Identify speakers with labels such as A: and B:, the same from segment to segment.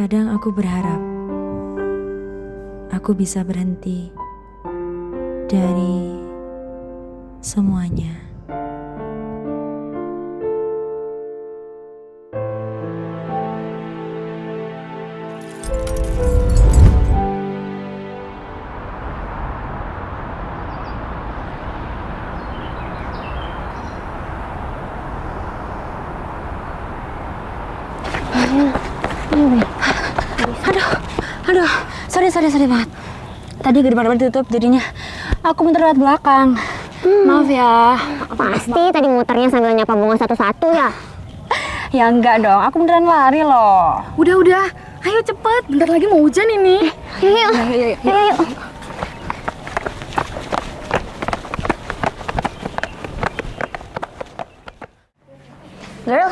A: Kadang aku berharap aku bisa berhenti dari semuanya.
B: Aduh, sorry banget. Tadi gerbang ditutup, jadinya aku muter lewat belakang. Maaf ya.
C: Pasti tadi muternya sambil nyapa bunga satu-satu ya?
B: Ya enggak dong, aku beneran lari loh. Udah, ayo cepet, bentar lagi mau hujan ini.
C: Yuk. Girl,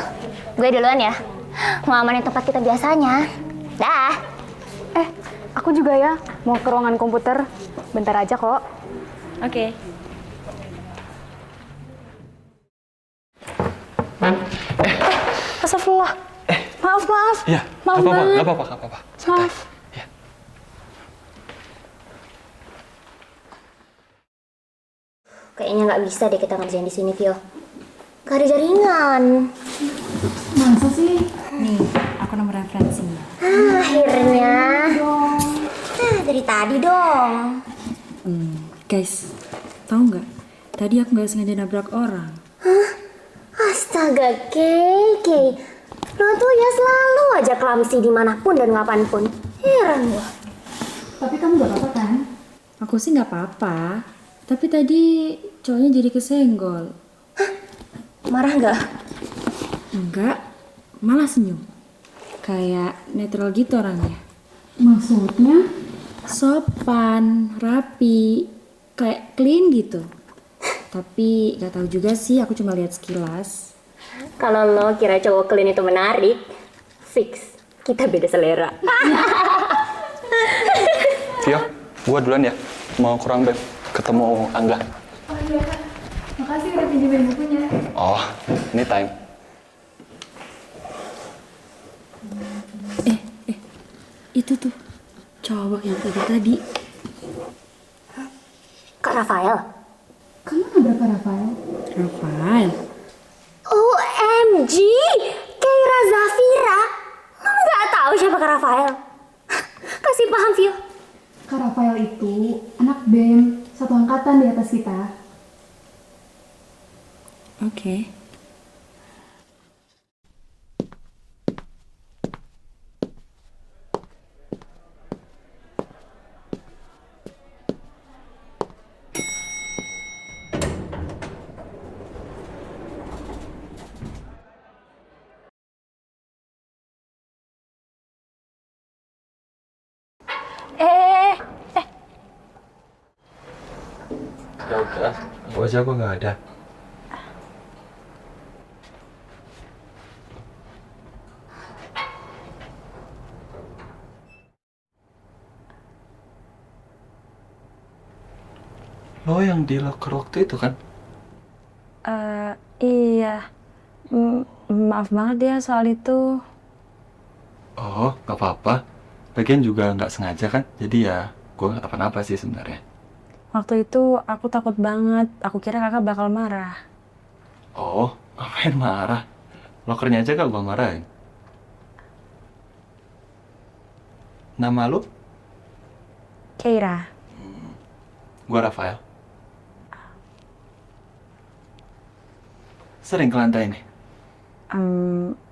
C: gue duluan ya. Mau amanin tempat kita biasanya. Dah.
B: Aku juga ya, mau ke ruangan komputer. Bentar aja kok.
A: Oke.
B: Astagfirullah. Maaf.
D: Iya,
B: Maaf banget.
D: nggak apa-apa. Santai.
B: Maaf.
D: Ya.
C: Kayaknya nggak bisa deh kita ngerjain di sini, Vio. Gak ada jaringan.
A: Masa sih? Nih, aku nomor referensinya.
C: Akhirnya. Dari tadi dong.
A: Guys, tahu nggak? Tadi aku nggak sengaja nabrak orang.
C: Astaga, Kay. Lo tuh ya selalu aja clumsy dimanapun dan kapanpun. Heran gua.
A: Tapi kamu nggak apa-apa kan? Aku sih nggak apa-apa. Tapi tadi cowoknya jadi kesenggol.
C: Marah nggak?
A: Enggak, malah senyum. Kayak netral gitu orangnya.
E: Maksudnya?
A: Sopan, rapi, kayak clean gitu. Tapi gak tahu juga sih, aku cuma lihat sekilas.
C: Kalau lo kira cowok clean itu menarik, fix. Kita beda selera.
D: Vio, gua duluan ya. Mau kurang beb. Ketemu Angga.
E: Oh iya, makasih udah pinjemin bukunya.
D: Oh, ini time.
A: Itu tuh, cowok yang tadi.
C: Kak Rafael?
E: Kamu nabrak Kak Rafael?
A: Rafael.
C: OMG! Keira Zafira? Lo nggak tahu siapa Kak Rafael? Kasih paham, Vio.
E: Kak Rafael itu anak BEM, satu angkatan di atas kita.
A: Oke.
D: Ya udah, gua aja gua nggak ada. Lo yang di locker waktu itu kan?
B: Iya. Maaf banget ya soal itu.
D: Oh, nggak apa-apa. Lagian juga nggak sengaja kan? Jadi ya, gua nggak apa-apa sih sebenarnya.
B: Waktu itu aku takut banget. Aku kira kakak bakal marah.
D: Oh, ngapain marah? Lockernya aja gak gua marahin. Nama lu?
B: Keira.
D: Gua Rafael. Sering ke lantai ini?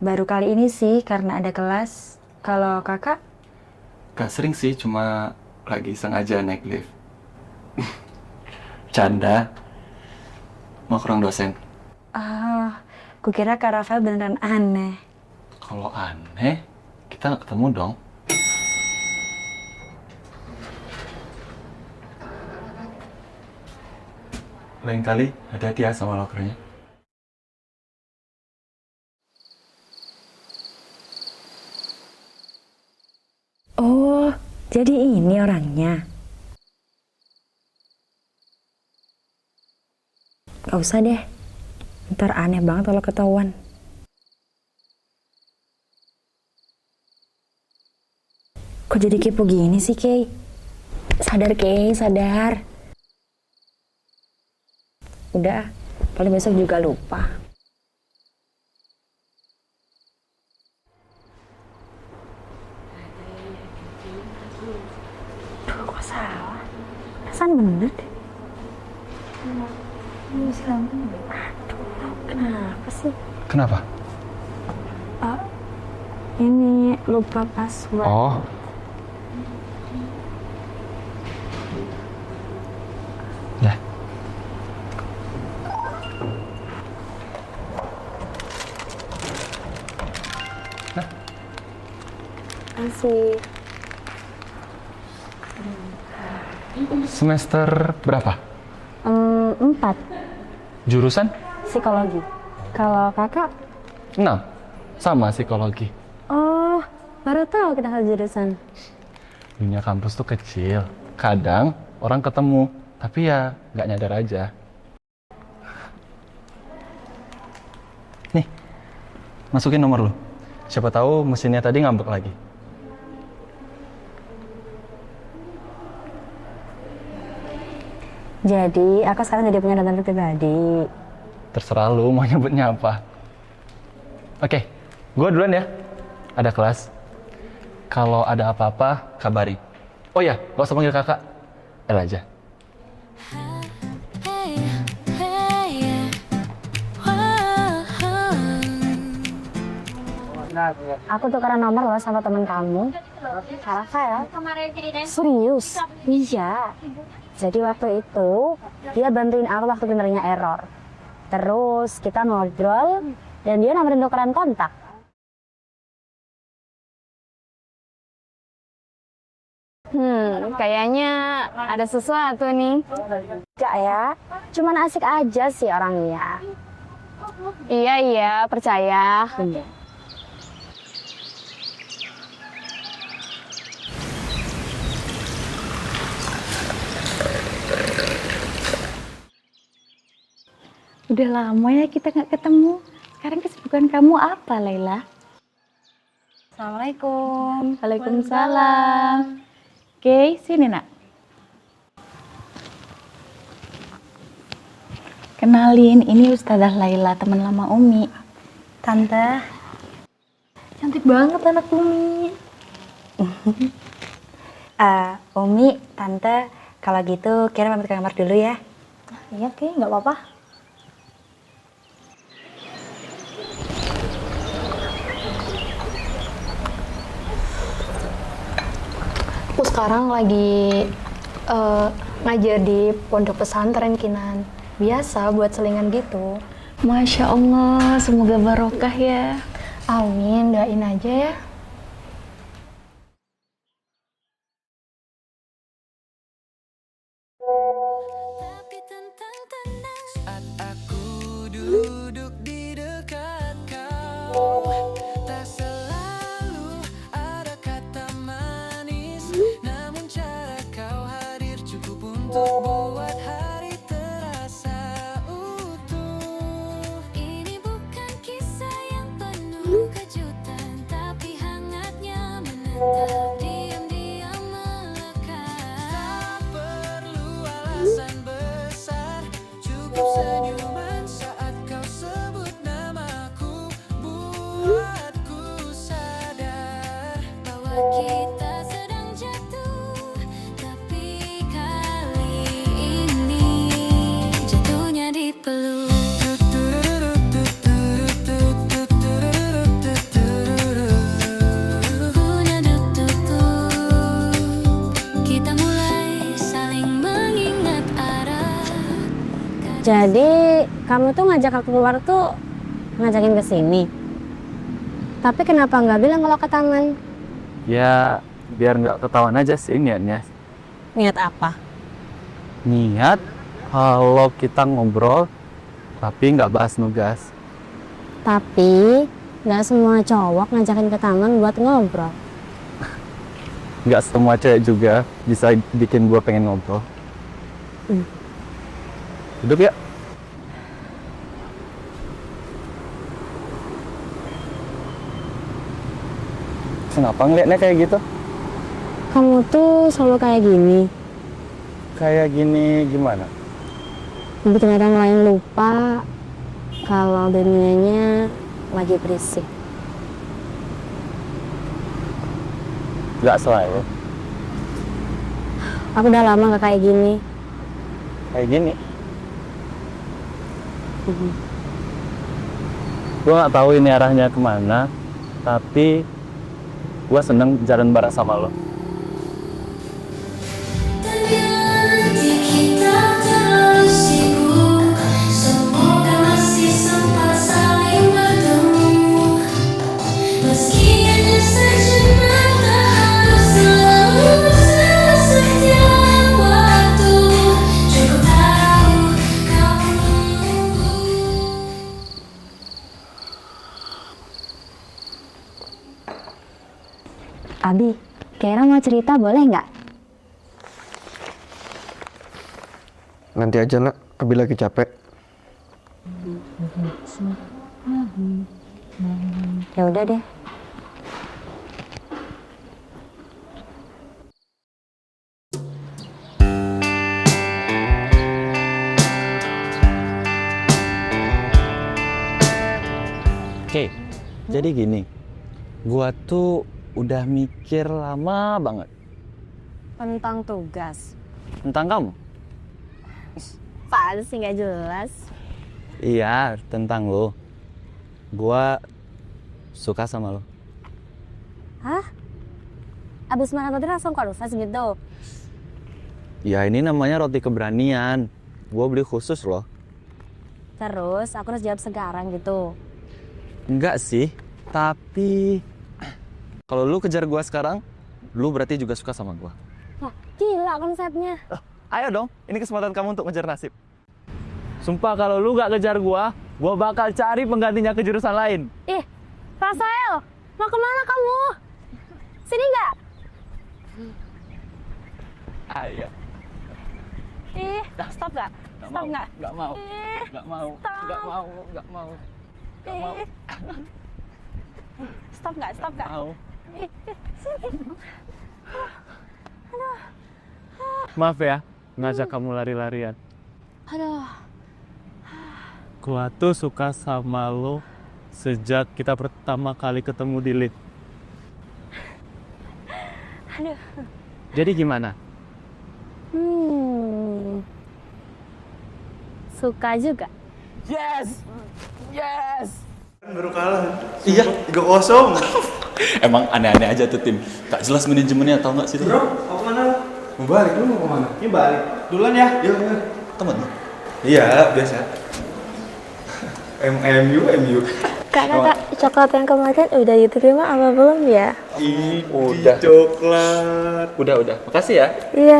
B: Baru kali ini sih karena ada kelas. Kalau kakak?
D: Gak sering sih, cuma lagi sengaja naik lift. Canda. Mau ke ruang dosen.
B: Kukira Kak Rafael beneran aneh.
D: Kalau aneh, kita nggak ketemu dong. Lain kali, hati-hati ya sama lokernya.
B: Oh, jadi ini orangnya. Gak usah deh. Ntar aneh banget kalau ketahuan. Kok jadi kepo gini sih, Kay? Sadar, Kay, sadar. Udah, paling besok juga lupa. Duh, kok salah? Perasaan bener deh. Aduh, kenapa sih?
D: Kenapa?
B: Ini lupa password.
D: Oh. Ya.
B: Masih.
D: Semester berapa?
B: 4.
D: Jurusan?
B: Psikologi. Kalau kakak?
D: 6. Sama psikologi.
B: Oh, baru tahu kita satu jurusan.
D: Dunia kampus tuh kecil. Kadang orang ketemu, tapi ya nggak nyadar aja. Nih, masukin nomor lu. Siapa tahu mesinnya tadi ngambek lagi.
B: Jadi, aku sekarang jadi punya data pribadi.
D: Terserah lu mau nyebutnya apa. Oke, gua duluan ya. Ada kelas. Kalau ada apa-apa, kabari. Oh ya, gak usah panggil kakak. El aja.
B: Aku tukeran nomor loh sama temen kamu. Rafael. Serius? Iya. Jadi waktu itu, dia bantuin aku waktu benernya error. Terus kita ngobrol, dan dia nawarin tukeran kontak. Kayaknya ada sesuatu nih. Enggak ya, cuman asik aja sih orangnya. Iya, percaya.
F: Udah lama ya kita nggak ketemu. Sekarang kesibukan kamu apa, Laila?
B: Assalamualaikum.
F: Waalaikumsalam. Oke, sini nak. Kenalin, ini Ustazah Laila, teman lama Umi.
B: Tante.
F: Cantik banget anak Umi.
B: Umi, Tante, kalau gitu kira pamit ke kamar dulu ya.
F: Iya, oke, nggak apa-apa.
G: Aku sekarang lagi ngajar di pondok pesantren Kinan. Biasa buat selingan gitu.
F: Masya Allah, semoga barokah ya.
G: Amin, doain aja ya.
H: Saat aku duduk di dekat kau, tak selalu ada kata manis, namun cara kau hadir cukup untuk buat hari terasa utuh. Ini bukan kisah yang penuh kejutan, tapi hangatnya menetap, diam-diam melekat. Tak perlu alasan besar, cukup senyuman saat kau sebut namaku, buatku sadar bahwa kita sedang jatuh, tapi kali ini jatuhnya dipeluk. Punya tutup, kita mulai saling mengingat arah.
B: Jadi kamu tuh ngajak aku keluar tuh ngajakin ke sini. Tapi kenapa nggak bilang kalau ke taman?
D: Ya, biar nggak ketahuan aja sih niatnya.
B: Niat apa?
D: Niat kalau kita ngobrol, tapi nggak bahas nugas.
B: Tapi nggak semua cowok ngajakin ke taman buat ngobrol.
D: Nggak semua cewek juga bisa bikin gua pengen ngobrol. Duduk ya. Kenapa ngeliatnya kayak gitu?
B: Kamu tuh selalu kayak gini.
D: Kayak gini gimana?
B: Bikin orang lain lupa kalau dunianya lagi berisik.
D: Gak selalu.
B: Aku udah lama gak kayak gini.
D: Kayak gini. Gue gak tahu ini arahnya kemana, tapi gue seneng jalan bareng sama lo.
H: Terganti kita terlalu sibuk, semoga masih sempat saling bertemu. Meski hanya sejenak, tak harus selalu setiap waktu. Cukup tahu kau menunggu.
B: Abi, Kira mau cerita boleh nggak?
I: Nanti aja nak, Abi lagi capek.
B: Ya udah deh.
D: Oke, jadi gini. Gua tuh udah mikir lama banget
B: Tentang tugas.
D: tentang kamu.
B: Apaan sih nggak jelas?
D: Iya, tentang lo. Gua suka sama lo.
B: Hah? Abis makan roti langsung confess gitu?
D: Ya ini namanya roti keberanian. Gua beli khusus loh.
B: Terus aku harus jawab sekarang gitu?
D: Enggak sih, tapi kalau lu kejar gua sekarang, lu berarti juga suka sama gua.
B: Wah, gila konsepnya.
D: Ayo dong, ini kesempatan kamu untuk ngejar nasib. Sumpah kalau lu gak kejar gua bakal cari penggantinya ke jurusan lain.
B: Ih, Rafael, mau kemana kamu? Sini nggak?
D: Ayo.
B: Ih, stop nggak? Stop nggak?
D: Gak mau.
B: Ih,
D: Gak mau.
B: stop.
D: Gak mau. Gak mau. Gak mau.
B: Ih. Stop nggak? Stop nggak?
D: Mau.
B: Ih, sini.
D: Maaf ya, ngajak kamu lari-larian.
B: Aduh,
D: Gua tuh suka sama lo sejak kita pertama kali ketemu di lift.
B: aduh.
D: Jadi gimana?
B: Suka juga.
D: Yes! Yes!
I: Baru kalah. Iya, 3-0.
D: Emang aneh-aneh aja tuh tim. Gak jelas manajemennya, tau gak sih tuh?
I: Bro, mau kemana? Mau balik, lu mau kemana? Ini balik. Duluan ya? Iya, bener.
D: Temen?
I: Iya, biasa. MU.
B: Kak, coklat yang kemarin udah diterima apa belum ya?
D: Udah.
I: Coklat.
D: Udah. Makasih ya.
B: Iya.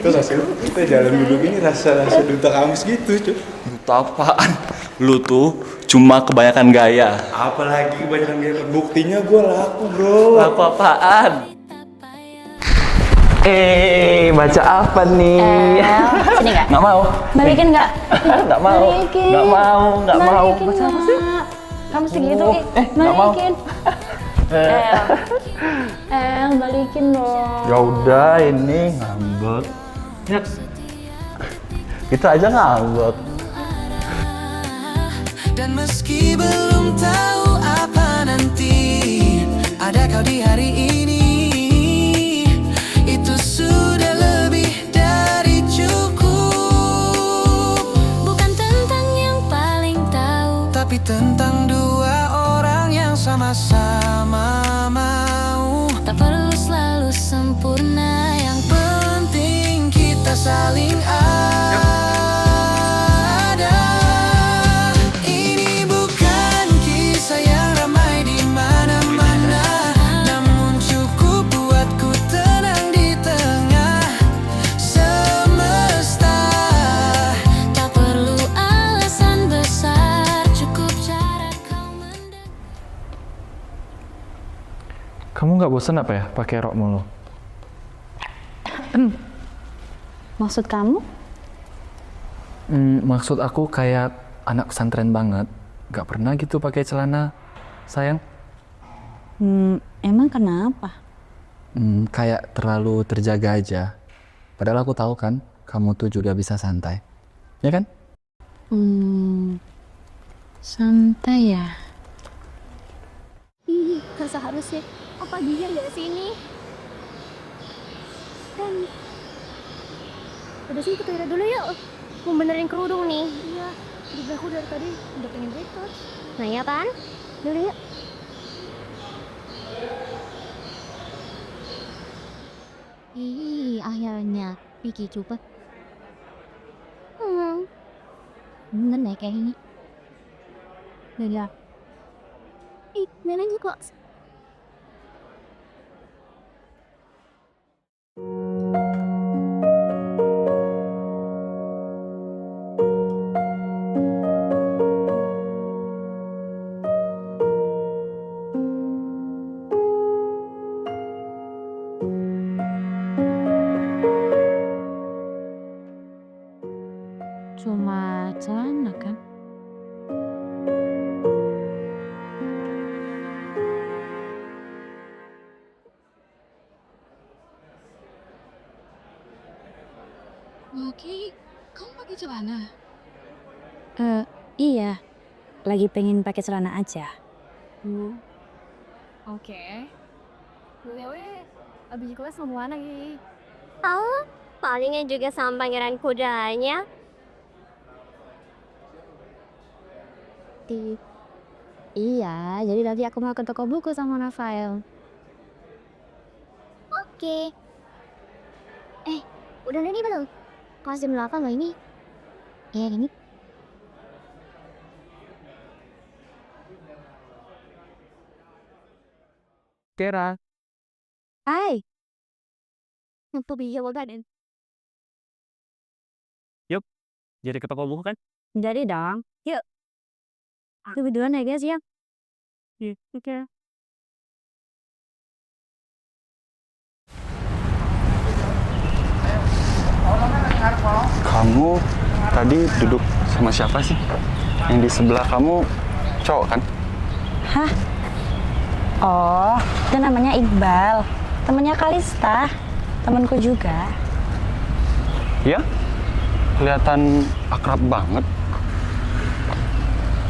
I: Terus hasil kita jalan duduk ini rasa duta kamus gitu, cuy.
D: Duta apaan? Lu tuh cuma kebanyakan gaya.
I: Apalagi kebanyakan dia. Buktinya gue laku, bro.
D: Apa-apaan? Baca apa nih?
B: Sini nggak?
D: Nggak mau.
B: Balikin nggak?
D: Nggak mau.
B: Balikin.
D: Nggak mau.
B: Balikin
D: Baca apa sih?
B: nggak? Kamu segitu,
D: nggak mau.
B: balikin. Balikin dong.
D: Ya udah, ini ngambek. Ya. Kita aja ngambek.
J: Dan meski belum tahu apa nanti, ada kau di hari ini, itu sudah lebih dari cukup.
H: Bukan tentang yang paling tahu,
J: Tapi tentang dua orang yang sama-sama mau.
H: tak perlu selalu sempurna. Yang
J: Penting kita saling ada. Ini bukan kisah yang ramai di mana-mana, namun cukup buatku tenang di tengah semesta.
H: tak perlu alasan besar, cukup cara kau mendekat.
D: Kamu nggak bosan apa ya pakai rok mulu?
B: Maksud kamu?
D: Maksud aku kayak anak pesantren banget. Gak pernah gitu pakai celana, sayang.
B: Emang kenapa?
D: kayak terlalu terjaga aja. Padahal aku tahu kan, kamu tuh juga bisa santai. Ya kan?
F: Santai ya.
C: Ih, kan seharusnya apa dia nggak sini? Kan udah sih ke toilet dulu yuk. Mau benerin kerudung nih. Iya, juga aku dari tadi udah pengen breakfast. Nah ya kan? Dulu yuk. Ih, akhirnya Vicky coba. Bener deh kayaknya. Iya. Ih, nenek juga.
F: Cuma celana kan?
H: Oke, kamu pakai celana?
B: Iya, lagi pengen pakai celana aja.
C: Oke. Lewe, abis kelas mau mana lagi? Tahu, palingnya juga sama pangeran kudanya.
B: Iya, jadi nanti aku mau ke toko buku sama Rafael.
C: Oke. Udah ready belum? Kelas jam 8 loh ini.
B: Iya, ini.
D: Kera.
B: Hai,
C: Untuk bisa maganin.
D: Jadi ke toko buku kan?
B: jadi dong. Yuk. Aku duluan ya guys ya.
D: Iya, oke. Kamu tadi duduk sama siapa sih? Yang di sebelah kamu cowok kan?
B: Hah? Oh, itu namanya Iqbal. Temennya Kalista. Temenku juga.
D: Ya? Kelihatan akrab banget.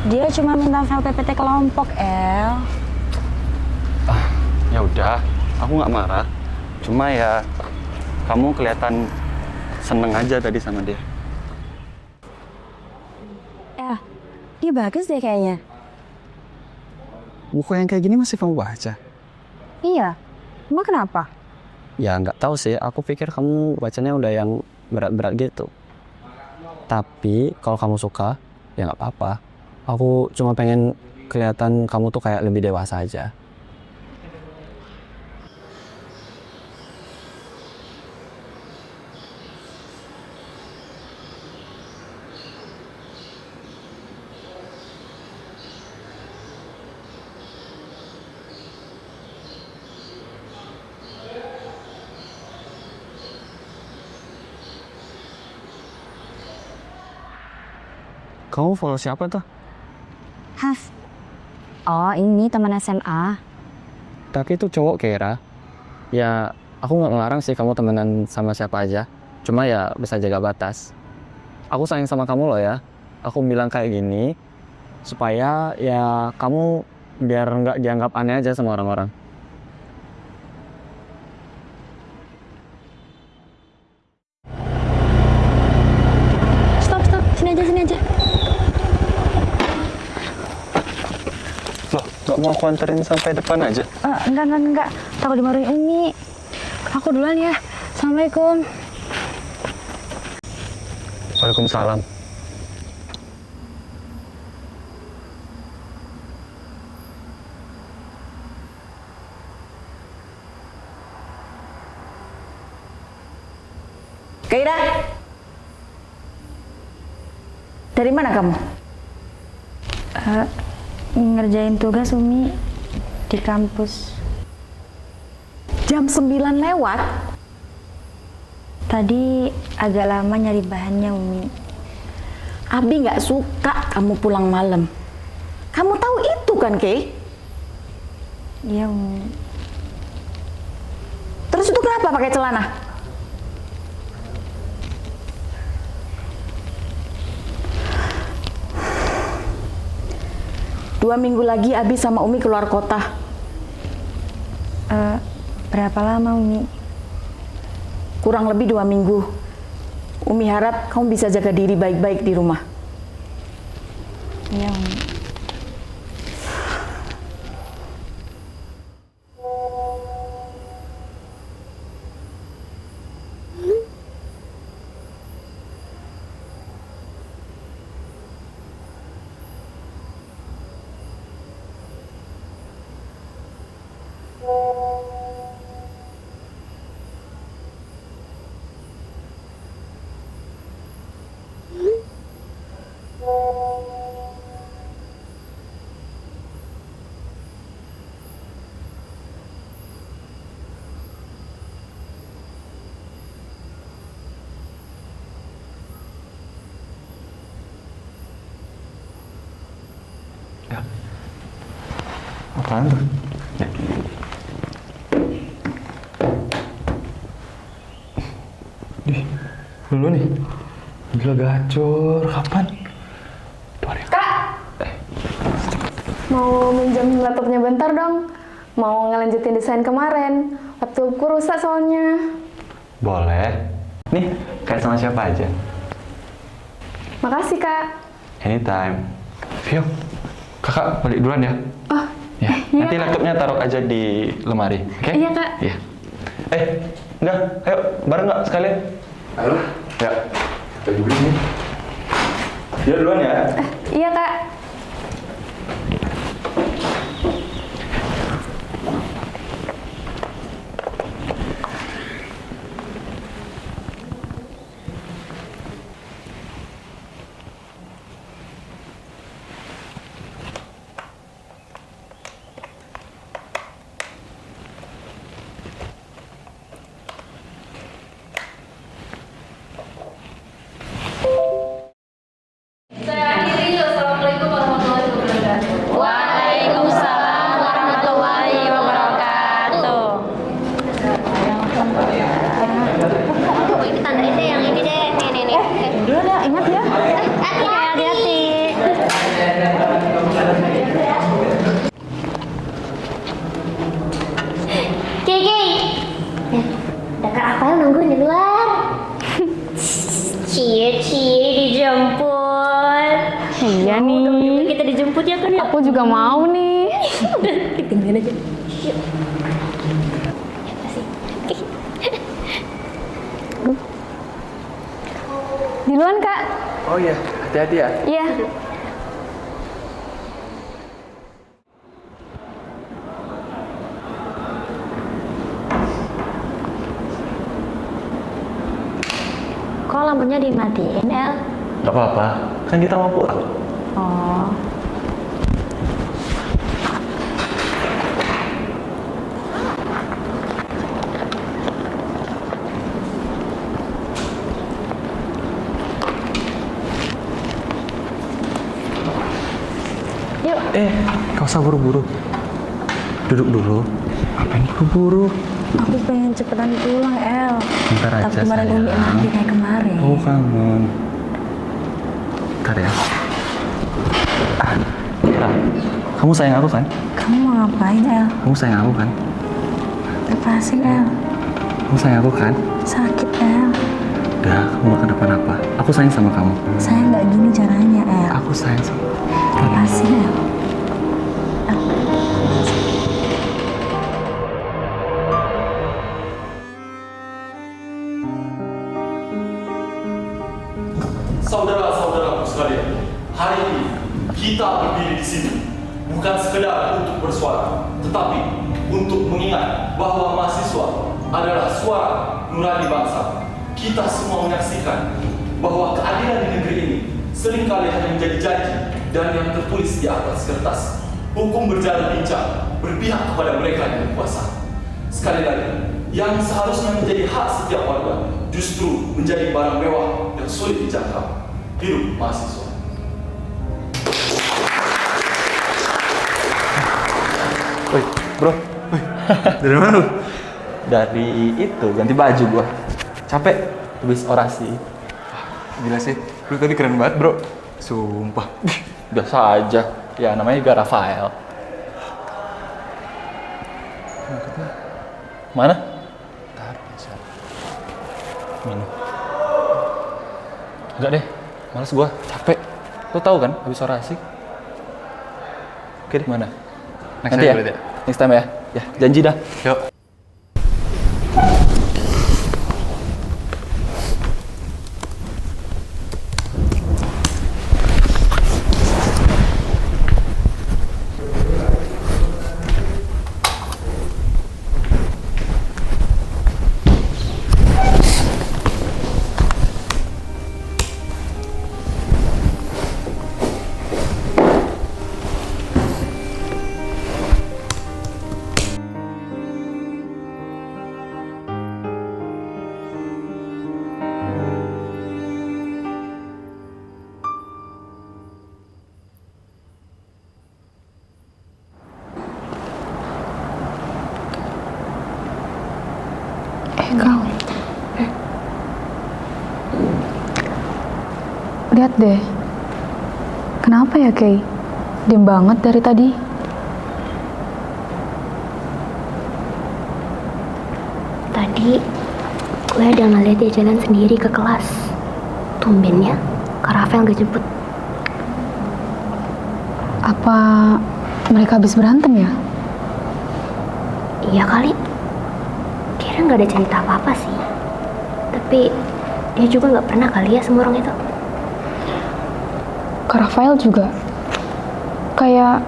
B: Dia cuma minta file PPT kelompok, El.
D: Ya udah, aku nggak marah. Cuma ya kamu kelihatan seneng aja tadi sama dia.
B: Dia bagus deh kayaknya.
D: Buku yang kayak gini masih kamu baca?
B: Iya. Emang kenapa?
K: Ya nggak tahu sih, aku pikir kamu bacanya udah yang berat-berat gitu. Tapi kalau kamu suka, ya nggak apa-apa. Aku cuma pengen kelihatan kamu tuh kayak lebih dewasa aja.
D: Kamu follow siapa tuh?
B: Haf. Oh, ini teman SMA.
K: Tapi itu cowok Kera. Ya aku nggak ngelarang sih kamu temenan sama siapa aja. Cuma ya bisa jaga batas. Aku sayang sama kamu loh ya. Aku bilang kayak gini supaya ya kamu biar nggak dianggap aneh aja sama orang-orang.
B: Stop, sini aja.
D: Loh, nggak mau aku anterin sampai depan aja?
B: Enggak. Takut dimarahin Umi. Aku duluan ya. Assalamualaikum.
D: Waalaikumsalam.
F: Keira, dari mana kamu?
B: Ngerjain tugas Umi di kampus.
F: Jam 9 lewat.
B: Tadi agak lama nyari bahannya Umi.
F: Abi nggak suka kamu pulang malam. Kamu tahu itu kan, Kei?
B: Iya Umi.
F: Terus itu kenapa pakai celana? Dua minggu lagi Abi sama Umi keluar kota. Berapa lama Umi? Kurang lebih 2 minggu. Umi harap kamu bisa jaga diri baik-baik di rumah. Iya Umi.
D: Apaan tuh? Ya. Dulu nih. Gila gacor, kapan?
G: Kak! Mau minjem laptopnya bentar dong? Mau ngelanjutin desain kemarin. Laptopku rusak soalnya.
D: Boleh. Nih, kayak sama siapa aja?
G: Makasih, Kak.
D: Anytime. Yuk, kakak balik duluan ya.
G: Oh,
D: ya.
G: iya,
D: Nanti
G: Kak.
D: laptopnya taruh aja di lemari, oke?
G: Iya, Kak.
D: Iya. Enggak, ayo bareng nggak sekalian? Ayo. Ya. Kita juga nih. Dia duluan ya.
G: Iya, Kak.
B: Waalaikumsalam warahmatullahi wabarakatuh.
C: Ini tandain deh yang ini deh. Nih.
B: Dulu dah, ingat ya.
C: Hati-hati. Kiki. Ada Kak Rafael nungguin di luar. Cie dijemput.
G: Iya nih.
C: Kita dijemput ya kan ya?
G: Aku juga mau nih.
C: Udah, tinggalin aja. Yuk.
G: Duluan, Kak.
D: Oh iya, hati-hati ya.
G: Iya.
B: Kok lampunya dimatiin, El?
D: Gak apa-apa, kan kita mau pulang.
B: Oh.
G: Yuk.
D: Gak usah buru-buru. Duduk dulu. Ngapain buru-buru?
B: Aku pengen cepetan pulang, El.
D: Bentar aja,
B: Tapi kemarin
D: sayang.
B: Umi nanti kayak kemarin.
D: Oh, kangen. Bentar ya. Kira, kamu sayang aku kan?
B: Kamu mau ngapain, El?
D: Kamu sayang aku kan?
B: Lepasin, El.
D: Kamu sayang aku kan?
B: Sakit, El.
D: Udah, kamu gak kenapa-napa. Aku sayang sama kamu.
B: Saya nggak gini caranya, El.
D: Aku sayang sama
B: Lepasin, El.
L: Saudara-saudaraku sekalian, hari ini kita berdiri di sini bukan sekedar untuk bersuara, tetapi untuk mengingat bahwa mahasiswa adalah suara nurani bangsa. Kita semua menyaksikan bahwa keadilan di negeri ini seringkali hanya menjadi janji dan yang tertulis di atas kertas. Hukum berjalan lincah, berpihak kepada mereka yang berkuasa. Sekali lagi, yang seharusnya menjadi hak setiap warga justru menjadi barang mewah yang sulit dijangkau. Hidup mahasiswa.
I: Woi, bro. Woi, dari mana lu?
D: dari itu ganti baju gua. Capek habis orasi.
I: Gila sih, lu tadi keren banget bro. Sumpah.
D: Biasa aja. Ya namanya juga Rafael. Mana? Minum. Enggak deh, males gua, capek. Lu tahu kan habis orasi. Oke deh, mana? Nanti ya. Next time ya. Ya, janji dah.
I: Yuk.
G: Kau. Lihat deh. Kenapa ya, Kay? Diam banget dari tadi.
C: Tadi gue ada ngeliat dia jalan sendiri ke kelas. Tumbennya Kak Rafael gak jemput.
G: Apa mereka habis berantem ya?
C: Iya kali. Kira nggak ada cerita apa-apa sih. Tapi dia juga nggak pernah kali ya sama orang itu.
G: Kak Rafael juga kayak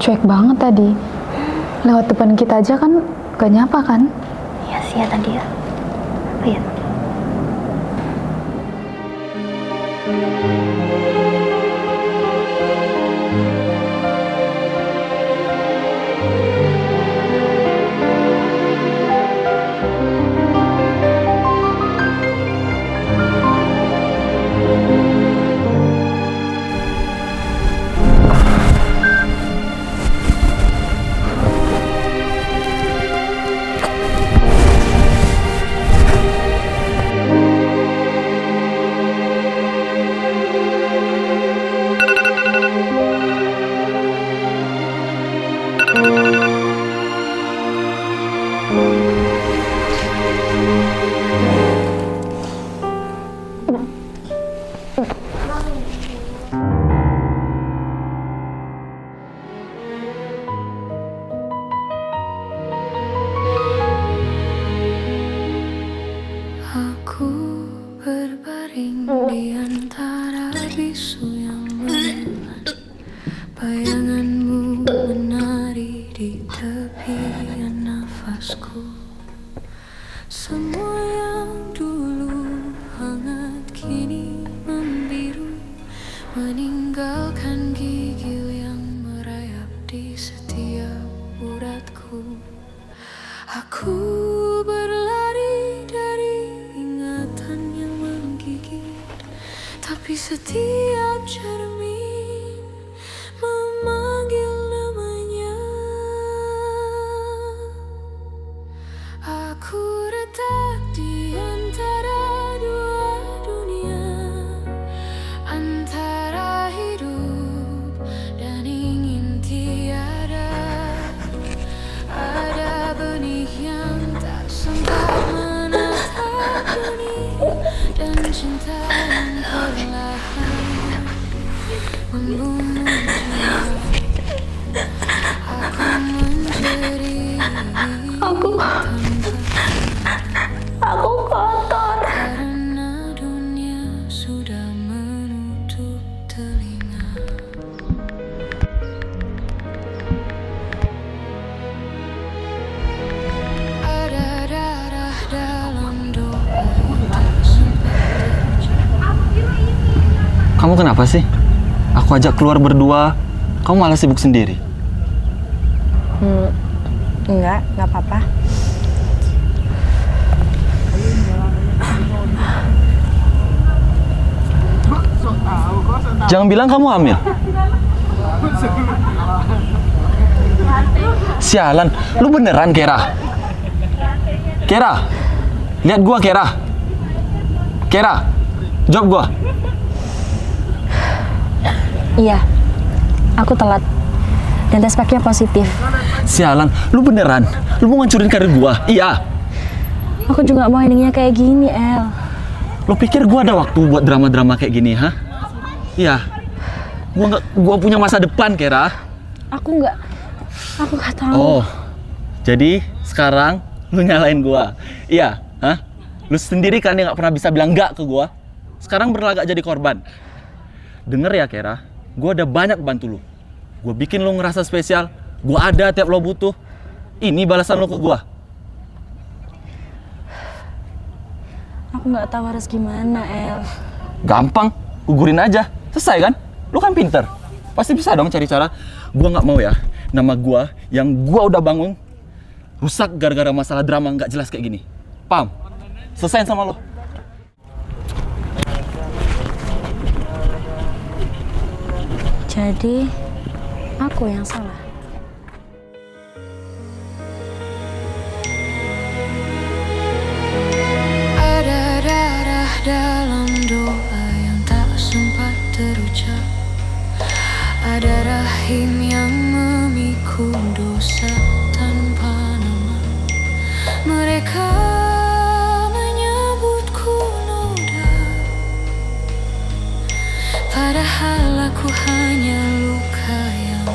G: cuek banget tadi. Lewat depan kita aja kan gak nyapa kan?
C: Iya sih ya tadi ya. Apa ya?
H: Aku berbaring di antara bisu yang menelan. Bayanganmu menari di tepian nafasku. Semua yang dulu hangat kini membiru, meninggalkan gigil yang merayap di setiap uratku. Aku berlari dari ingatan yang menggigit, tapi setiap cermin memanggil namanya. Aku retak di antara dua dunia, antara hidup dan ingin tiada. Ada benih yang tak sempat menatap dunia, dan cinta yang perlahan membunuh jiwa. Aku menjadi
C: Aku kotor.
H: karena dunia sudah menutup telinga. Ada darah dalam doa tak sempat.
K: Kamu kenapa sih? Aku ajak keluar berdua, kamu malah sibuk sendiri.
F: Enggak apa-apa.
K: Jangan bilang kamu hamil. Sialan, lu beneran, Kera?
D: Kera, lihat gua Kera. Kera, jawab gua.
B: Iya, aku telat. Dan tes packnya positif.
D: Sialan, lu beneran? Lu mau ngancurin karir gua? Iya.
B: Aku juga mau endingnya kayak gini, El.
D: Lu pikir gua ada waktu buat drama-drama kayak gini, ha? Iya. Gua punya masa depan, Kera.
B: Aku nggak tahu.
D: Oh, jadi sekarang lu nyalain gua? Iya, hah? Lu sendiri kan yang nggak pernah bisa bilang enggak ke gua. Sekarang berlagak jadi korban. Denger ya, Kera. Gua ada banyak bantu lu. Gua bikin lu ngerasa spesial. Gua ada tiap lo butuh. Ini balasan lu ke gua.
B: Aku nggak tahu harus gimana, El.
D: Gampang, gugurin aja. Selesai kan? Lu kan pinter. Pasti bisa dong cari cara. Gua nggak mau ya, nama gua yang gua udah bangun rusak gara-gara masalah drama nggak jelas kayak gini. Paham? Selesain sama lo.
B: Jadi, aku yang salah.
H: Ada darah dalam doa yang tak sempat terucap. Ada rahim yang memikul dosa tanpa nama. Mereka menyebutku noda, padahal aku hanya luka yang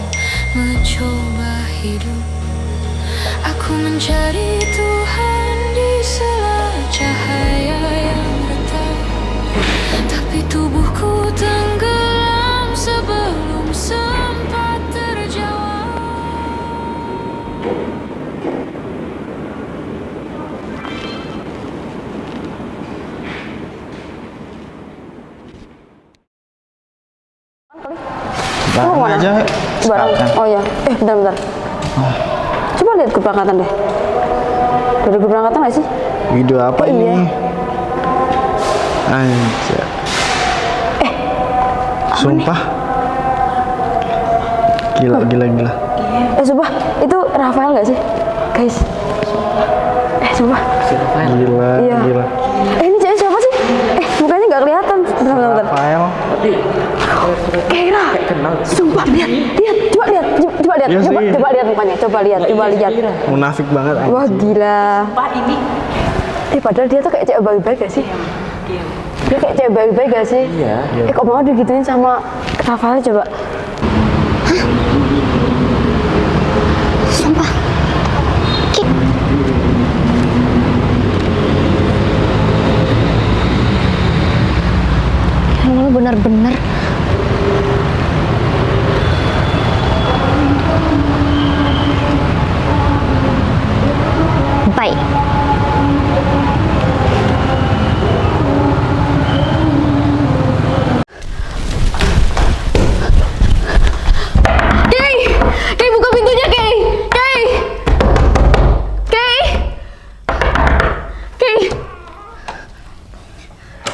H: mencoba hidup. Aku mencari Tuhan di sela cahaya yang retak, tapi tubuhku tenggelam sebelum sempat terjawab.
I: Bareng aja.
B: Barang. Oh ya. Bentar. Coba lihat keberangkatan deh. Dari keberangkatan nggak sih?
I: Video apa ini?
B: Iya.
I: Anjir. Sumpah. Gila.
B: Sumpah, itu Rafael nggak sih? Guys. Sumpah.
I: Gila.
B: Ini cewek siapa sih? Mukanya nggak kelihatan. Bentar.
I: Rafael.
B: Keira. Sumpah, lihat. Coba lihat.
I: Iya sih.
B: Coba lihat mukanya. Coba lihat.
I: Munafik banget.
B: Wah, gila. Padahal dia tuh kayak cewek baik-baik gak sih? Dia kayak cewek baik-baik gak sih?
K: Iya.
B: Kok mau digituin sama Rafael coba?
C: Sumpah. Lu bener-bener. Bye.
G: Kay, buka pintunya, Kay.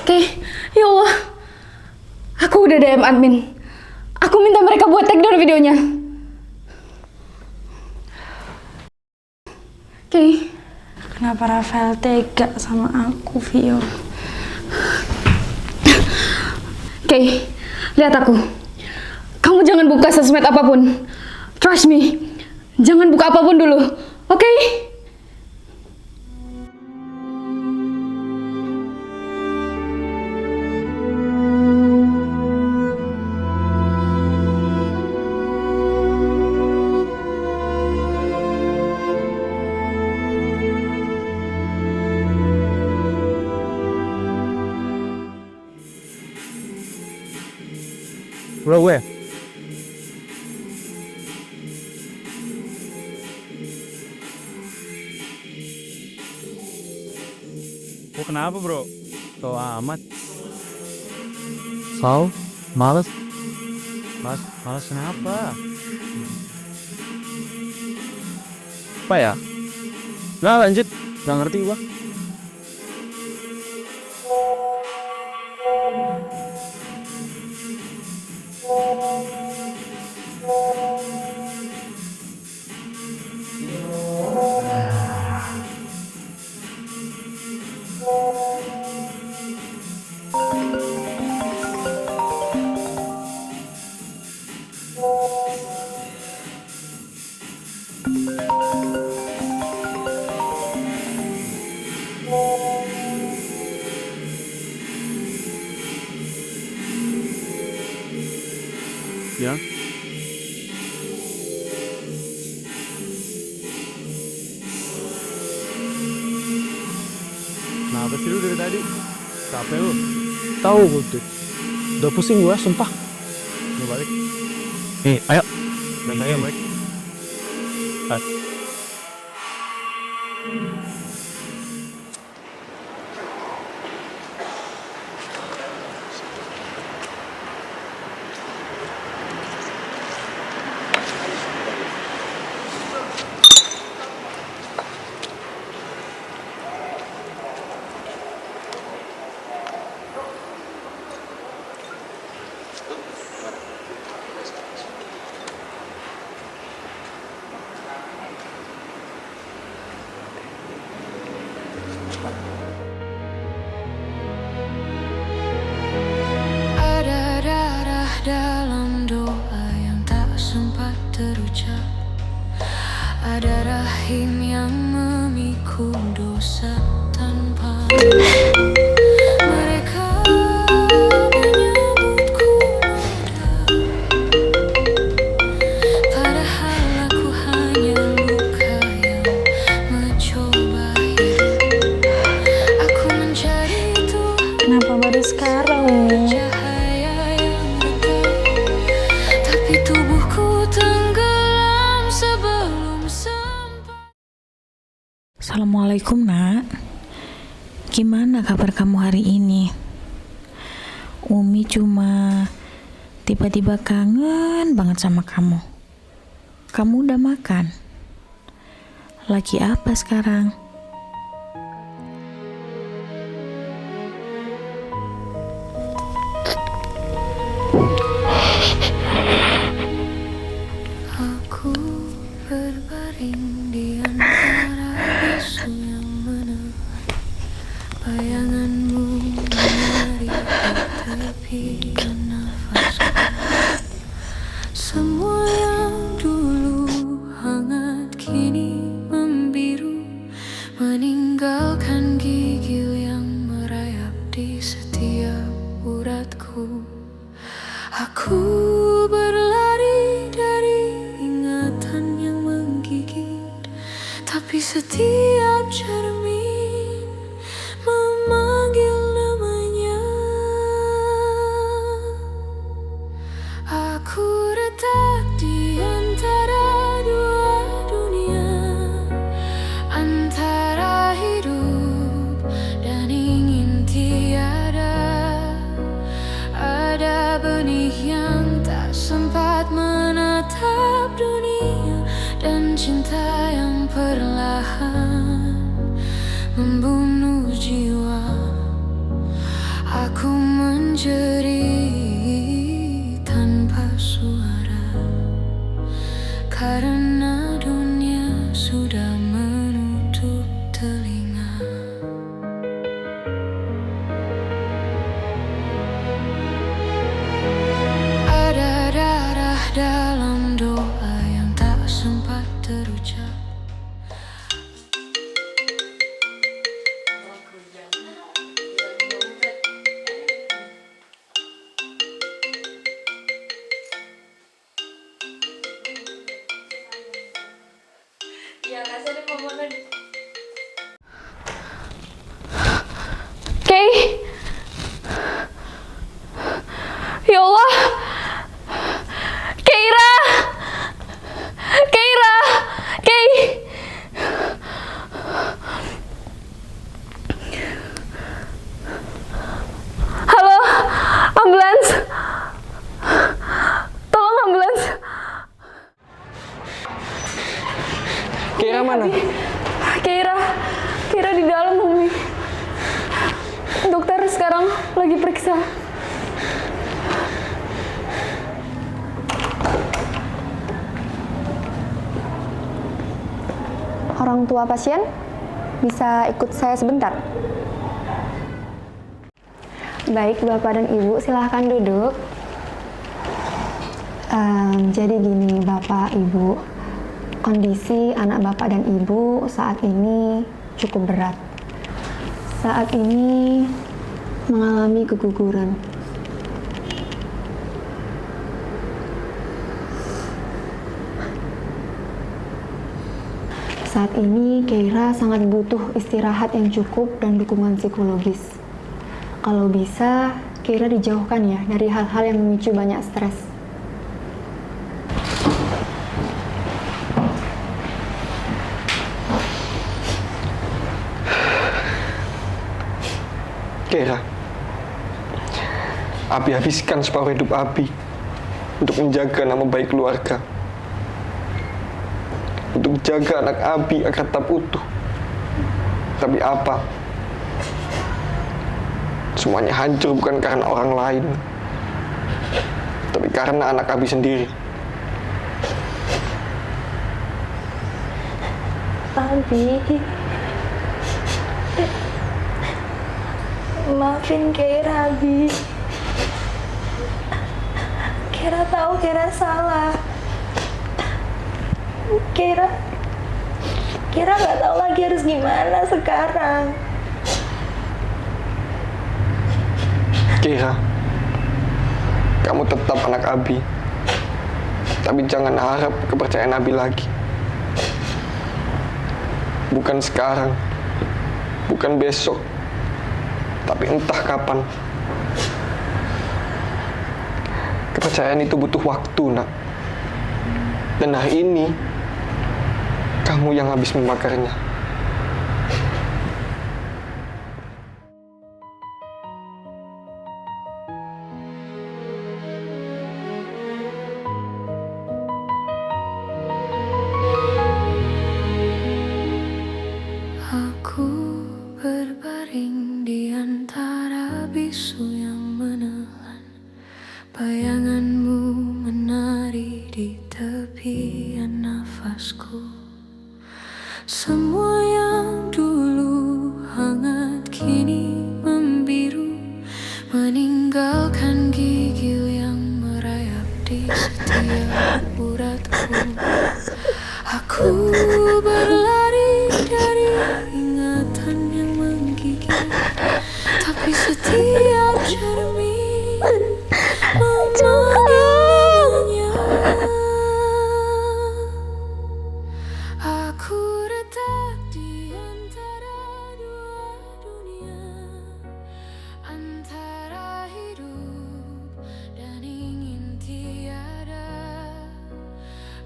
G: Kay, ya Allah. Aku udah DM admin. Aku minta mereka buat take down videonya. Kay,
B: Kenapa Rafael tega sama aku, Vio?
G: Kay, lihat aku. Kamu jangan buka sosmed apapun. Trust me. Jangan buka apapun dulu. Oke?
K: Bro gue.
M: Kok kenapa bro? Tau amat.
K: Males.
M: Males kenapa?
K: Apa ya? Nah lanjut. Gak ngerti gua.
M: Kenapa sih lu dari tadi? Capek lu?
I: Tahu gue. Udah pusing gue, sumpah.
M: Lu balik.
I: Ayo.
M: Ayo balik.
H: Ada darah dalam doa yang tak sempat terucap. Ada rahim yang memikul dosa tanpa mereka menyebutku noda. Padahal aku hanya luka yang mencoba hidup. Aku mencari Tuhan.
B: Kenapa baru sekarang, Umi?
H: Tapi tubuhku tenggelam sebelum sampai.
F: Assalamualaikum, Nak. Gimana kabar kamu hari ini? Umi cuma tiba-tiba kangen banget sama kamu. Kamu udah makan? Lagi apa sekarang?
H: Aku berbaring di antara bisu yang menelan. Bayanganmu menari di tepian nafasku. Semua yang dulu hangat kini membiru, meninggalkan gigil yang merayap di setiap uratku. Aku berlari dari ingatan yang menggigit, tapi setiap cermin memanggil namanya. Aku retak di antara dua dunia, antara hidup dan ingin tiada. Ada benih yang tak sempat menatap dunia, dan cinta yang perlahan membunuh jiwa. Aku menjerit tanpa suara, karena dunia sudah menutup telinga. Ada darah dalam doa yang tak sempat terucap.
G: Kay, ya Allah, Keira, Kay. Halo, ambulans. Tolong ambulans.
K: Keira mana?
G: Keira di dalam, Umi. Dokter sekarang lagi periksa.
E: Orang tua pasien bisa ikut saya sebentar? Baik, Bapak dan Ibu, silahkan duduk. Jadi gini, Bapak, Ibu, kondisi anak Bapak dan Ibu saat ini cukup berat. Saat ini mengalami keguguran. saat ini Keira sangat butuh istirahat yang cukup dan dukungan psikologis. Kalau bisa, Keira dijauhkan ya dari hal-hal yang memicu banyak stres.
N: Keira, Abi habiskan separuh hidup Abi untuk menjaga nama baik keluarga, untuk jaga anak Abi agar tetap utuh. Tapi apa? Semuanya hancur bukan karena orang lain, tapi karena anak Abi sendiri.
B: Abi, maafin Keira, Abi. Keira tahu Keira salah. Keira nggak tahu lagi harus gimana sekarang.
N: Keira, kamu tetap anak Abi, tapi jangan harap kepercayaan Abi lagi. Bukan sekarang, bukan besok, tapi entah kapan. Kepercayaan itu butuh waktu, nak. Dan hari ini, kamu yang habis membakarnya.
H: Aku berbaring di antara bisu yang menelan. Bayanganmu menari di tepian nafasku. Semua yang dulu hangat kini membiru, meninggalkan gigil yang merayap di setiap uratku. Aku berlari dari ingatan yang menggigil, tapi setiap cermin memanggilnya. Aku retak di antara dua dunia, antara hidup dan ingin tiada.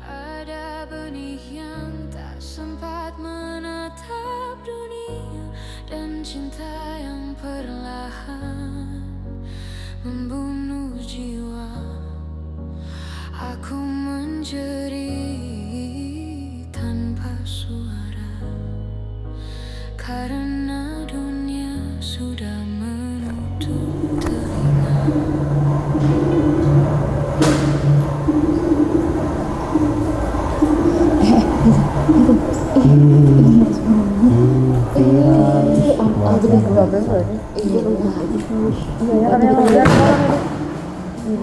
H: Ada benih yang tak sempat menatap dunia, dan cinta yang perlahan membunuh jiwa. Aku menjerit tanpa suara, karena dunia sudah menutup telinga.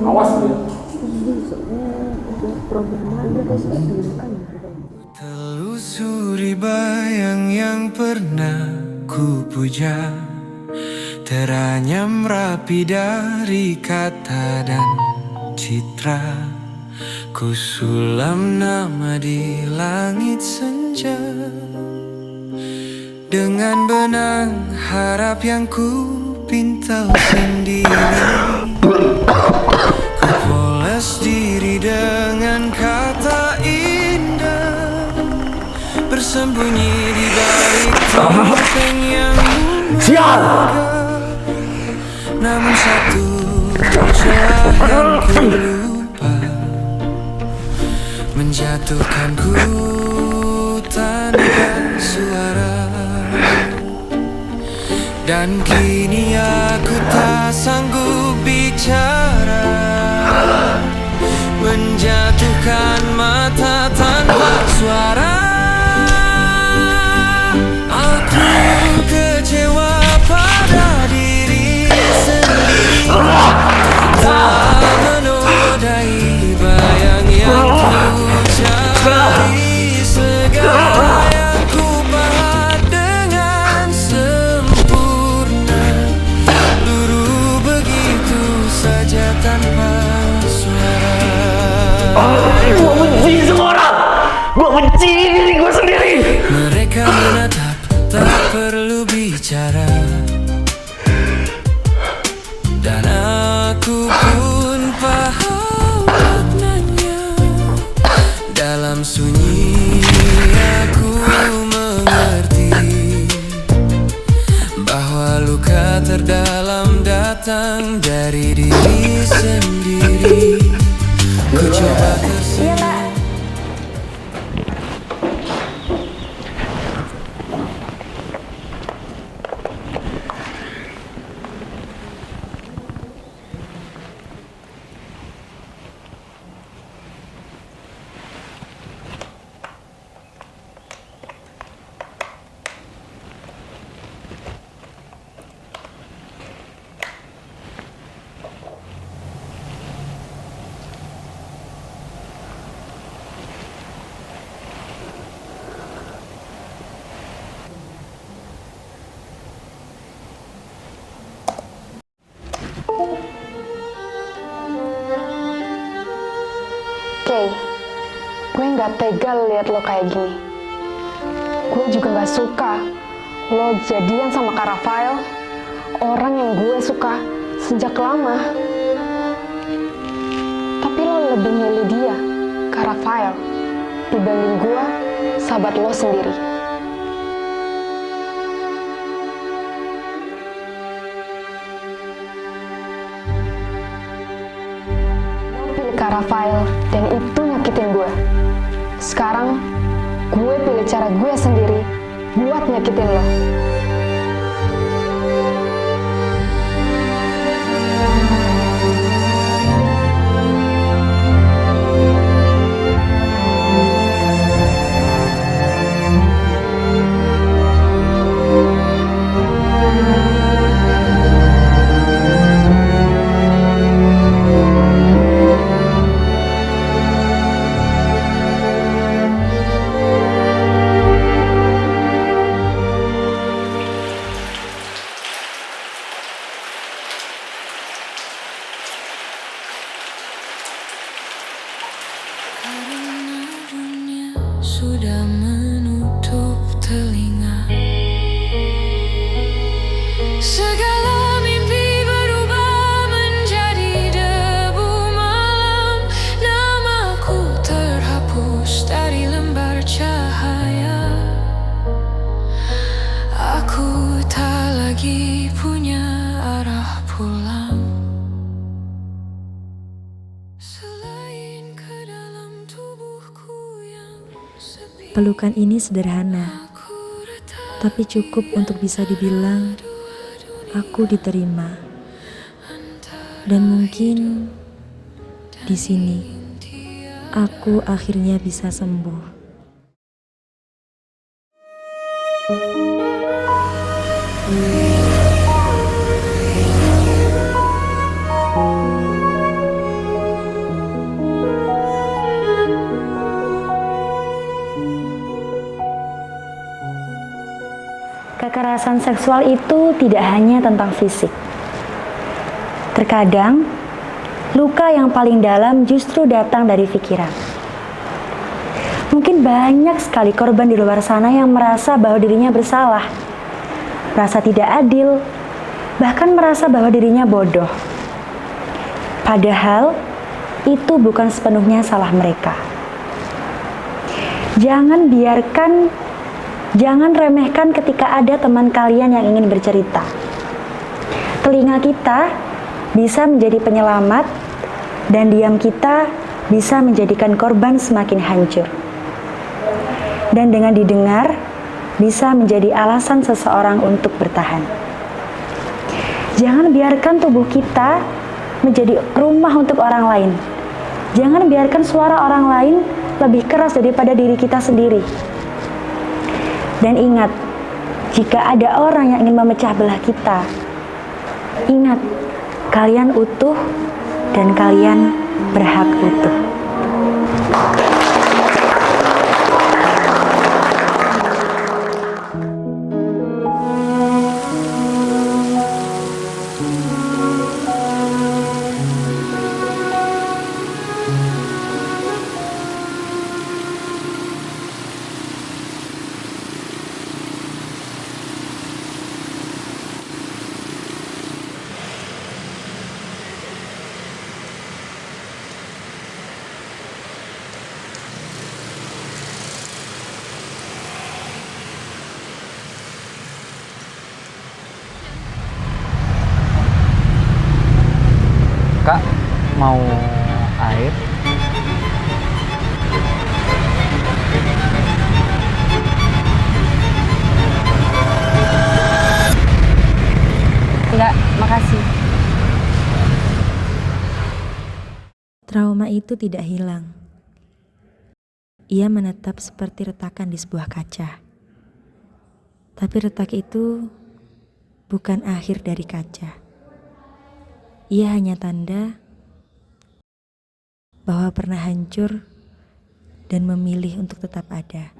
L: Awas ya.
J: Telusuri bayang yang pernah ku puja, teranyam rapi dari kata dan citra. Ku sulam nama di langit senja, dengan benang harap yang ku pintal sendiri. Ku poles diri dengan kata indah, bersembunyi di balik topeng yang memegah. Namun satu celah yang ku lupa, menjatuhkanku tanpa suara. Dan kini aku tak sanggup bicara, menjatuhkan mata tanpa suara. Aku kecewa pada diri sendiri, tak menodai bayang yang ku cari. Segala yang ku pahat dengan sempurna, luruh begitu saja tanpa suara.
O: Gue benci semua orang. Gue
J: benci diri gue sendiri. Mereka menatap, tak perlu bicara, dan aku pun paham maknanya. Dalam sunyi aku mengerti bahwa luka terdalam datang dari diri sendiri. Ku coba tersenyum.
E: Kay, gue nggak tega lihat lo kayak gini. Gue juga nggak suka lo jadian sama Kak Rafael, orang yang gue suka sejak lama. Tapi lo lebih milih dia, Kak Rafael, dibanding gue, sahabat lo sendiri. Kak Rafael, dan itu nyakitin gue. Sekarang, gue pilih cara gue sendiri buat nyakitin lo.
H: Sudah menutup telinga, segala mimpi berubah menjadi debu malam. Namaku terhapus dari lembar cahaya. Aku tak lagi punya arah pulang.
A: Pelukan ini sederhana, tapi cukup untuk bisa dibilang aku diterima. Dan mungkin di sini aku akhirnya bisa sembuh.
B: Kekerasan seksual itu tidak hanya tentang fisik. Terkadang, luka yang paling dalam justru datang dari pikiran. Mungkin banyak sekali korban di luar sana yang merasa bahwa dirinya bersalah, merasa tidak adil, bahkan merasa bahwa dirinya bodoh. Padahal, itu bukan sepenuhnya salah mereka. Jangan remehkan ketika ada teman kalian yang ingin bercerita. Telinga kita bisa menjadi penyelamat, dan diam kita bisa menjadikan korban semakin hancur. Dan dengan didengar, bisa menjadi alasan seseorang untuk bertahan. Jangan biarkan tubuh kita menjadi rumah untuk orang lain. Jangan biarkan suara orang lain lebih keras daripada diri kita sendiri. Dan ingat, jika ada orang yang ingin memecah belah kita, ingat, kalian utuh dan kalian berhak utuh.
K: Kak, mau air?
B: Enggak, makasih.
A: Trauma itu tidak hilang. Ia menetap seperti retakan di sebuah kaca. Tapi retak itu bukan akhir dari kaca. Ia hanya tanda bahwa pernah hancur dan memilih untuk tetap ada.